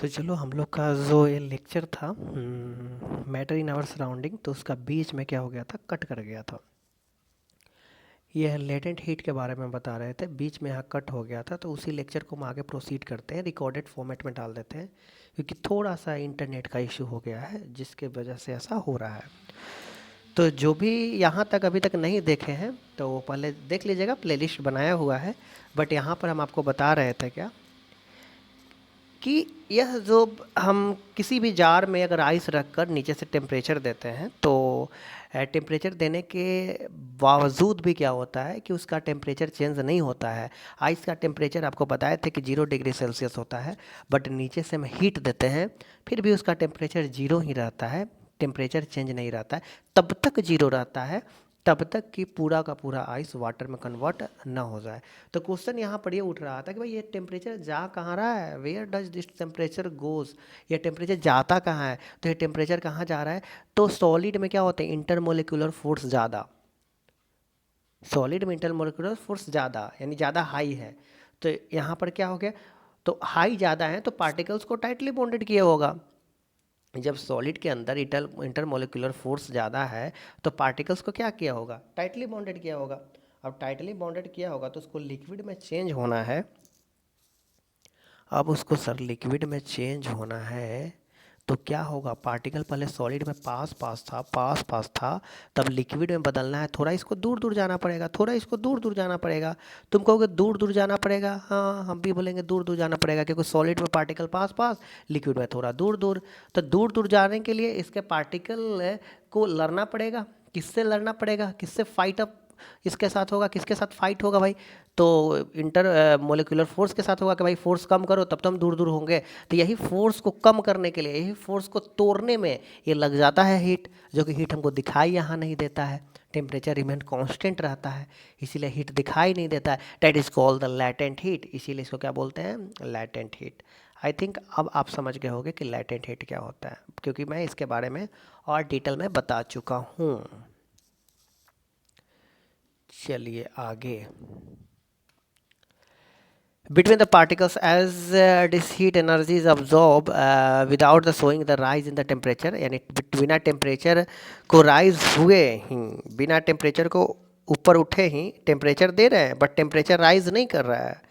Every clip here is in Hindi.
तो चलो हम लोग का जो ये लेक्चर था मैटर इन आवर सराउंडिंग, तो उसका बीच में क्या हो गया था, कट कर गया था। यह लेटेंट हीट के बारे में बता रहे थे, बीच में यहाँ कट हो गया था। तो उसी लेक्चर को हम आगे प्रोसीड करते हैं, रिकॉर्डेड फॉर्मेट में डाल देते हैं, क्योंकि थोड़ा सा इंटरनेट का इशू हो गया है जिसके वजह से ऐसा हो रहा है। तो जो भी यहाँ तक अभी तक नहीं देखे हैं तो वो पहले देख लीजिएगा, प्लेलिस्ट बनाया हुआ है। बट यहाँ पर हम आपको बता रहे थे क्या कि यह जो हम किसी भी जार में अगर आइस रखकर नीचे से टेम्परेचर देते हैं, तो टेम्परेचर देने के बावजूद भी क्या होता है कि उसका टेम्परेचर चेंज नहीं होता है। आइस का टेम्परेचर आपको बताए थे कि 0 डिग्री सेल्सियस होता है, बट नीचे से हम हीट देते हैं फिर भी उसका टेम्परेचर 0 ही रहता है, टेम्परेचर चेंज नहीं रहता है। तब तक 0 रहता है तब तक कि पूरा का पूरा आइस वाटर में कन्वर्ट ना हो जाए। तो क्वेश्चन यहाँ पर ये उठ रहा था कि भाई ये टेम्परेचर जा कहाँ रहा है, where does this temperature goes, ये टेम्परेचर जाता कहाँ है, तो ये टेम्परेचर कहाँ जा रहा है। तो सॉलिड में क्या होता है, इंटरमोलिकुलर फोर्स ज़्यादा, सॉलिड में इंटरमोलिकुलर फोर्स ज़्यादा यानी ज़्यादा हाई है। तो यहाँ पर क्या हो गया, तो हाई ज़्यादा है तो पार्टिकल्स को टाइटली बॉन्डेड किया होगा। जब सॉलिड के अंदर इंटरमोलिकुलर फोर्स ज़्यादा है तो पार्टिकल्स को क्या किया होगा, टाइटली बॉन्डेड किया होगा। अब टाइटली बॉन्डेड किया होगा तो उसको लिक्विड में चेंज होना है। अब उसको सर लिक्विड में चेंज होना है तो क्या होगा, पार्टिकल पहले सॉलिड में पास था, तब लिक्विड में बदलना है। थोड़ा इसको दूर दूर जाना पड़ेगा, थोड़ा इसको दूर दूर जाना पड़ेगा। तुम कहोगे दूर दूर जाना पड़ेगा, हाँ हम भी बोलेंगे दूर दूर जाना पड़ेगा, क्योंकि सॉलिड में पार्टिकल पास पास, लिक्विड में थोड़ा दूर दूर। तो दूर दूर जाने के लिए इसके पार्टिकल को लड़ना पड़ेगा। किससे लड़ना पड़ेगा, किससे फाइट अप इसके साथ होगा, किसके साथ फाइट होगा भाई, तो इंटर मोलिकुलर फोर्स के साथ होगा कि भाई फोर्स कम करो तब तो हम दूर दूर होंगे। तो यही फोर्स को कम करने के लिए, यही फोर्स को तोड़ने में ये लग जाता है हीट, जो कि हीट हमको दिखाई यहाँ नहीं देता है। टेम्परेचर रिमेन कांस्टेंट रहता है, इसीलिए हीट दिखाई नहीं देता है। That is called the latent heat, इसीलिए इसको क्या बोलते हैं, लैटेंट हीट। आई थिंक अब आप समझ गए होंगे कि लैटेंट हीट क्या होता है, क्योंकि मैं इसके बारे में और डिटेल में बता चुका हूँ। चलिए आगे। Between the particles, as this heat energy is absorbed without the showing the rise in the temperature, यानी बिना टेम्परेचर को राइज हुए ही, बिना टेम्परेचर को ऊपर उठे ही टेम्परेचर दे रहे हैं, बट टेम्परेचर राइज नहीं कर रहा है,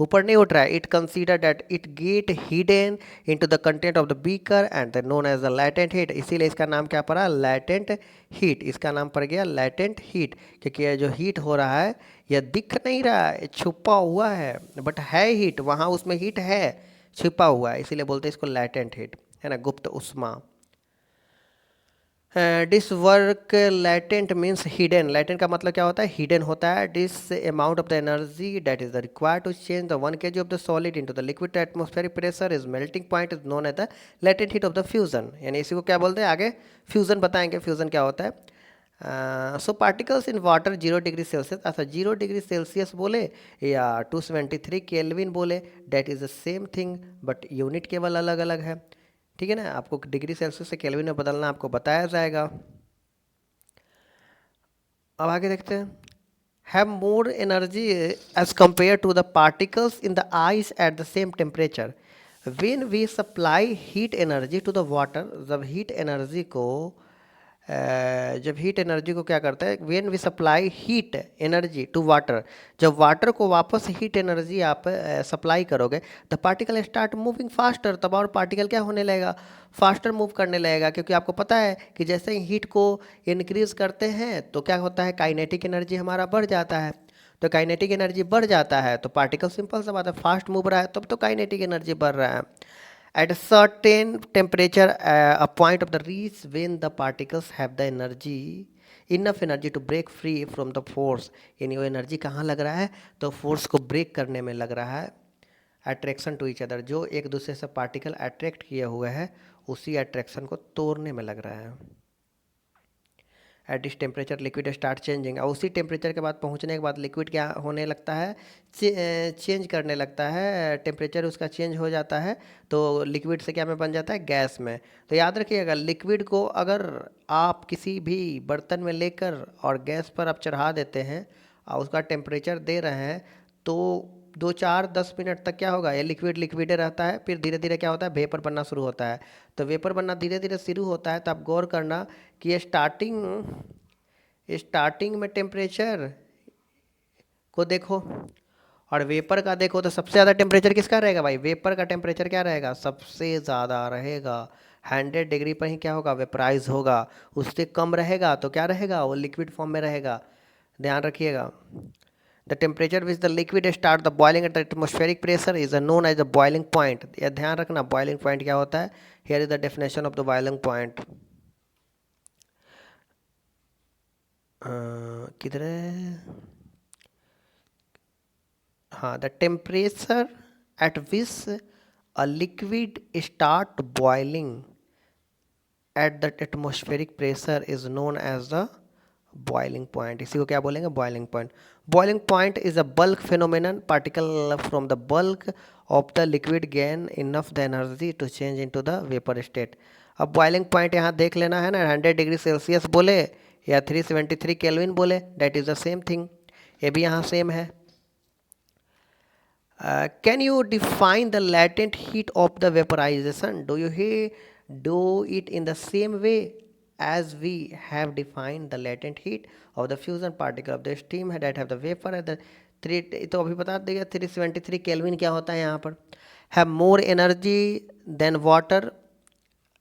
ऊपर नहीं उठ रहा है। It consider that it get hidden into the content of the beaker and known as the latent heat, इसीलिए इसका नाम क्या पड़ा, लैटेंट हीट। इसका नाम पड़ गया लैटेंट हीट, क्योंकि ये जो हीट हो रहा है यह दिख नहीं रहा है, छुपा हुआ है, बट है हीट, वहाँ उसमें हीट है, छुपा हुआ है, इसीलिए बोलते हैं इसको लैटेंट हीट, है ना, गुप्त उष्मा। This work latent means hidden, latent का मतलब क्या होता है, हिडन होता है। This amount of the energy that is the required to change the 1 kg of the solid into the liquid atmospheric pressure is melting point is known as the latent heat of the fusion, यानी इसी को क्या बोलते हैं, आगे फ्यूजन बताएंगे, फ्यूजन क्या होता है। So particles in water 0 degree Celsius, अच्छा 0 डिग्री सेल्सियस बोले या 273 केल्विन बोले, that is the same thing, but unit केवल अलग अलग है, ठीक है ना। आपको डिग्री सेल्सियस से केल्विन में बदलना आपको बताया जाएगा। अब आगे देखते हैं। Have more energy as compare to the particles in the ice at the same temperature, when we supply heat energy to the water, जब हीट एनर्जी को क्या करता है, when we supply heat energy to water, जब वाटर को वापस हीट एनर्जी आप सप्लाई करोगे, the particle start moving faster, तब और पार्टिकल क्या होने लगेगा, फास्टर मूव करने लगेगा, क्योंकि आपको पता है कि जैसे ही हीट को इंक्रीज करते हैं तो क्या होता है, काइनेटिक एनर्जी हमारा बढ़ जाता है। तो काइनेटिक एनर्जी बढ़ जाता है तो पार्टिकल सिंपल सा बात है, फास्ट मूव रहा है तब तो काइनेटिक एनर्जी बढ़ रहा है। At a certain temperature, a point of the reach when the particles have the energy, enough energy to break free from the force, यानी वो एनर्जी कहाँ लग रहा है, तो फोर्स को ब्रेक करने में लग रहा है। अट्रैक्शन टू ईच अदर, जो एक दूसरे से पार्टिकल अट्रैक्ट किए हुए हैं उसी अट्रैक्शन को तोड़ने में लग रहा है। At this temperature liquid start changing, और उसी टेम्परेचर के बाद पहुंचने के बाद लिक्विड क्या होने लगता है, चेंज करने लगता है, टेम्परेचर उसका चेंज हो जाता है, तो लिक्विड से क्या में बन जाता है, गैस में। तो याद रखिएगा, लिक्विड को अगर आप किसी भी बर्तन में लेकर और गैस पर आप चढ़ा देते हैं और उसका टेम्परेचर दे रहे हैं, तो 2 4 10 मिनट तक क्या होगा, ये लिक्विड लिक्विड रहता है, फिर धीरे धीरे क्या होता है, वेपर बनना शुरू होता है। तो वेपर बनना धीरे धीरे शुरू होता है, तो आप गौर करना कि ये स्टार्टिंग में टेम्परेचर को देखो और वेपर का देखो, तो सबसे ज़्यादा टेम्परेचर किसका रहेगा भाई, वेपर का टेम्परेचर क्या रहेगा, सबसे ज़्यादा रहेगा। 100 डिग्री पर ही क्या होगा, वेपराइज होगा। उससे कम रहेगा तो क्या रहेगा, वो लिक्विड फॉर्म में रहेगा। ध्यान रखिएगा। The temperature which the liquid start the boiling at the atmospheric pressure is known as the boiling point. यह ध्यान रखना, बॉइलिंग पॉइंट क्या होता है। Here is the definition of the boiling point. किधर है, हाँ, the temperature at which a liquid start boiling at the atmospheric pressure is known as the boiling point. इसी को क्या बोलेंगे, boiling point. Boiling point is a bulk phenomenon, particle from the bulk of the liquid gain enough the energy to change into the vapour state. अब बॉइलिंग पॉइंट यहाँ देख लेना है ना, 100 डिग्री सेल्सियस बोले या 373 केल्विन बोले, that is the same thing. ये भी यहाँ सेम है। Can you define the latent heat of the vaporization? Do it in the same way as we have defined the latent heat of the fusion particle of the steam that have the vapor at the 3, तो अभी बता देगा 373 केल्विन क्या होता है यहाँ पर, have more energy than water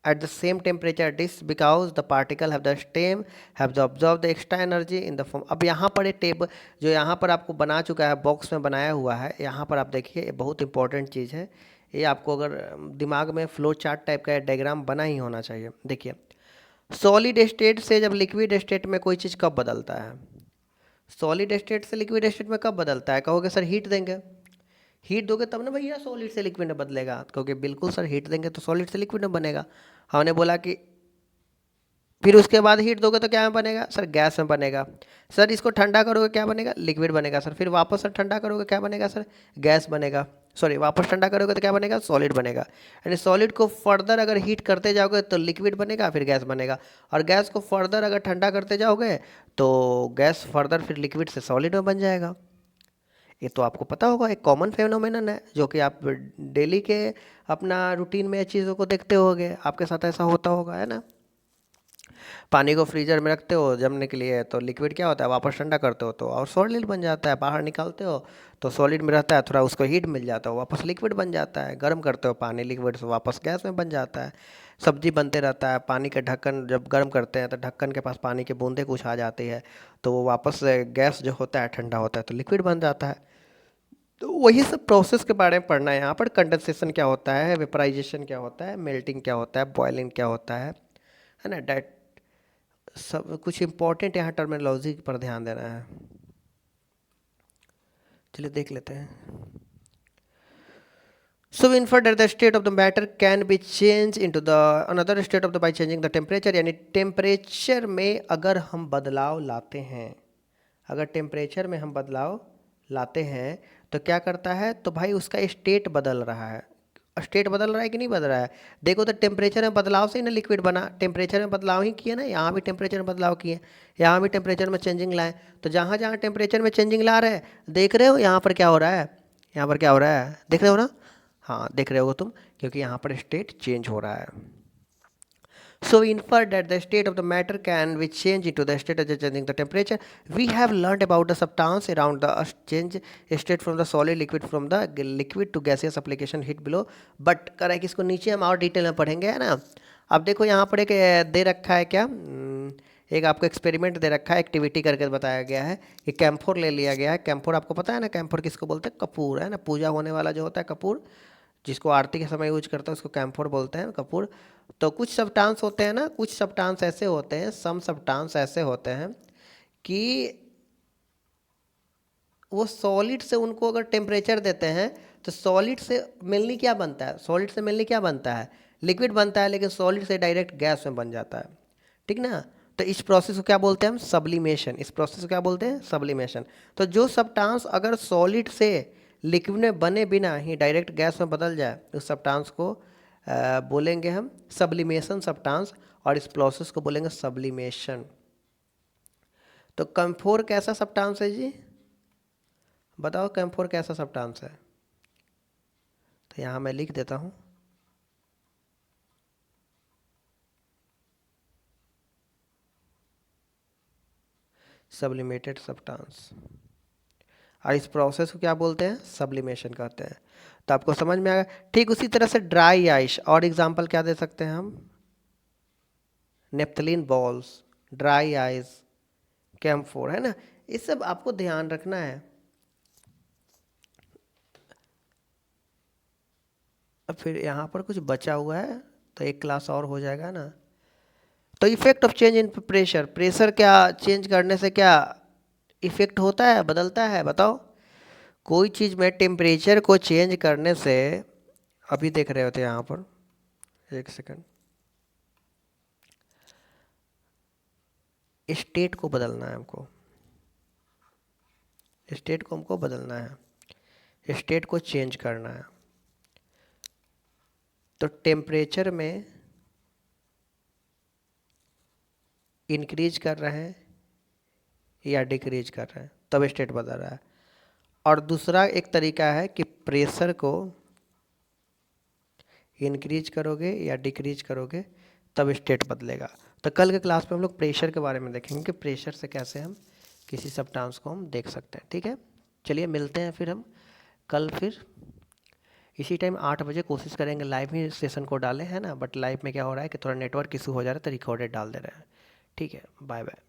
at the same temperature dish because the particle have the steam have the absorb the extra energy in the form। अब यहाँ पर एक टेबल जो यहाँ पर आपको बना चुका है, बॉक्स में बनाया हुआ है, यहाँ पर आप देखिए, ये बहुत इंपॉर्टेंट चीज़ है। ये आपको अगर दिमाग में फ्लो चार्ट टाइप का डायग्राम बना ही होना चाहिए। देखिए, सॉलिड स्टेट से जब लिक्विड स्टेट में कोई चीज़ कब बदलता है, सॉलिड स्टेट से लिक्विड स्टेट में कब बदलता है, कहोगे सर हीट देंगे, हीट दोगे तब ना भैया सॉलिड से लिक्विड में बदलेगा, क्योंकि बिल्कुल सर हीट देंगे तो सॉलिड से लिक्विड में बनेगा। हमने बोला कि फिर उसके बाद हीट दोगे तो क्या में बनेगा, सर गैस में बनेगा। सर इसको ठंडा करोगे क्या बनेगा, लिक्विड बनेगा। सर फिर वापस सर ठंडा करोगे क्या बनेगा, सर गैस बनेगा। सॉरी, वापस ठंडा करोगे तो क्या बनेगा, सॉलिड बनेगा। यानी सॉलिड को फर्दर अगर हीट करते जाओगे तो लिक्विड बनेगा, फिर गैस बनेगा। और गैस को फर्दर अगर ठंडा करते जाओगे तो गैस फर्दर फिर लिक्विड से सॉलिड में बन जाएगा। ये तो आपको पता होगा, एक कॉमन फेनोमेनन है जो कि आप डेली के अपना रूटीन में चीज़ों को देखते होगे, आपके साथ ऐसा होता होगा, है ना। पानी को फ्रीजर में रखते हो जमने के लिए तो लिक्विड क्या होता है, वापस ठंडा करते हो तो और सॉलिड बन जाता है। बाहर निकालते हो तो सॉलिड में रहता है, थोड़ा उसको हीट मिल जाता है, वापस लिक्विड बन जाता है। गर्म करते हो पानी, लिक्विड से वापस गैस में बन जाता है। सब्जी बनते रहता है, पानी का ढक्कन जब गर्म करते हैं तो ढक्कन के पास पानी की बूंदें कुछ आ जाती है, तो वो वापस से गैस जो होता है ठंडा होता है तो लिक्विड बन जाता है। तो वही सब प्रोसेस के बारे में पढ़ना है यहाँ पर। कंडेंसेशन क्या होता है, वेपराइजेशन क्या होता है, मेल्टिंग क्या होता है, बॉइलिंग क्या होता है ना। डेट सब कुछ इंपॉर्टेंट यहाँ टर्मिनोलॉजी पर ध्यान देना है। चलिए देख लेते हैं। So we infer that the state of the matter can be changed into the another state of the by changing the temperature। यानी टेम्परेचर में अगर हम बदलाव लाते हैं, अगर टेम्परेचर में हम बदलाव लाते हैं तो क्या करता है, तो भाई उसका स्टेट बदल रहा है। स्टेट बदल रहा है कि नहीं बदल रहा है, देखो तो टेम्परेचर में बदलाव से ही ना लिक्विड बना। टेम्परेचर में बदलाव ही किए ना, यहाँ भी टेम्परेचर में बदलाव किए, यहाँ भी टेम्परेचर में चेंजिंग लाए। तो जहाँ जहाँ टेम्परेचर में चेंजिंग ला रहे हैं, देख रहे हो यहाँ पर क्या हो रहा है, यहाँ पर क्या हो रहा है, देख रहे हो ना, हाँ देख रहे हो तुम, क्योंकि यहाँ पर स्टेट चेंज हो रहा है। So we infer that the state of the matter can be changed into the state of changing the temperature। We have learned about the substance around the change state from the solid liquid from the liquid to gaseous application heat below। but करें कि इसको नीचे हम और डिटेल में पढ़ेंगे, है ना। अब देखो यहाँ पर एक दे रखा है क्या, एक आपको एक्सपेरिमेंट दे रखा है, एक्टिविटी करके बताया गया है कि कैम्फोर ले लिया गया है। कैम्फोर आपको पता है ना, कैम्फोर किसको बोलते हैं, कपूर, है ना, पूजा होने वाला जो होता है कपूर, जिसको आरती के समय यूज करता है उसको कैम्फोर बोलते हैं, कपूर। तो कुछ सब्सटेंस होते हैं ना, कुछ सब्सटेंस ऐसे होते हैं, सम सब्सटेंस ऐसे होते हैं कि वो सॉलिड से उनको अगर टेम्परेचर देते हैं तो सॉलिड से मेनली क्या बनता है, सॉलिड से मेनली क्या बनता है, लिक्विड बनता है, लेकिन सॉलिड से डायरेक्ट गैस में बन जाता है, ठीक ना। तो इस प्रोसेस को क्या बोलते हैं हम, सब्लिमेशन। इस प्रोसेस को क्या बोलते हैं, सब्लिमेशन। तो जो सब्सटेंस अगर सॉलिड से लिक्विड में बने बिना ही डायरेक्ट गैस में बदल जाए, उस सब्सटेंस को बोलेंगे हम सब्लिमेशन सब्सटेंस, और इस प्रोसेस को बोलेंगे सब्लिमेशन। तो कैम्फोर कैसा सब्सटेंस है जी, बताओ कैम्फोर कैसा सब्सटेंस है? तो यहाँ मैं लिख देता हूँ, सब्लिमेटेड सब्सटेंस। और इस प्रोसेस को क्या बोलते हैं? सब्लिमेशन कहते हैं। तो आपको समझ में आएगा। ठीक उसी तरह से ड्राई आइस, और एग्जांपल क्या दे सकते हैं हम? Naphthalene balls, dry ice, camphor, है ना। ये सब आपको ध्यान रखना है। अब फिर यहाँ पर कुछ बचा हुआ है, तो एक क्लास और हो जाएगा ना। तो effect of change in pressure, pressure क्या चेंज करने से क्या इफेक्ट होता है, बदलता है? बताओ। कोई चीज़ में टेम्परेचर को चेंज करने से, अभी देख रहे होते यहाँ पर, एक सेकंड, स्टेट को बदलना है हमको, स्टेट को हमको बदलना है, स्टेट को चेंज करना है। तो टेम्परेचर में इंक्रीज कर रहे हैं या डिक्रीज कर रहे हैं, तब स्टेट बदल रहा है। और दूसरा एक तरीका है कि प्रेशर को इंक्रीज करोगे या डिक्रीज करोगे, तब स्टेट बदलेगा। तो कल के क्लास में हम लोग प्रेशर के बारे में देखेंगे कि प्रेशर से कैसे हम किसी सब्सटेंस को हम देख सकते हैं। ठीक है, चलिए मिलते हैं फिर हम कल, फिर इसी टाइम 8 बजे। कोशिश करेंगे लाइव ही सेशन को डालें, है ना। बट लाइव में क्या हो रहा है कि थोड़ा नेटवर्क इशू हो जा रहा है, तो रिकॉर्डेड डाल दे रहे हैं। ठीक है, बाय बाय।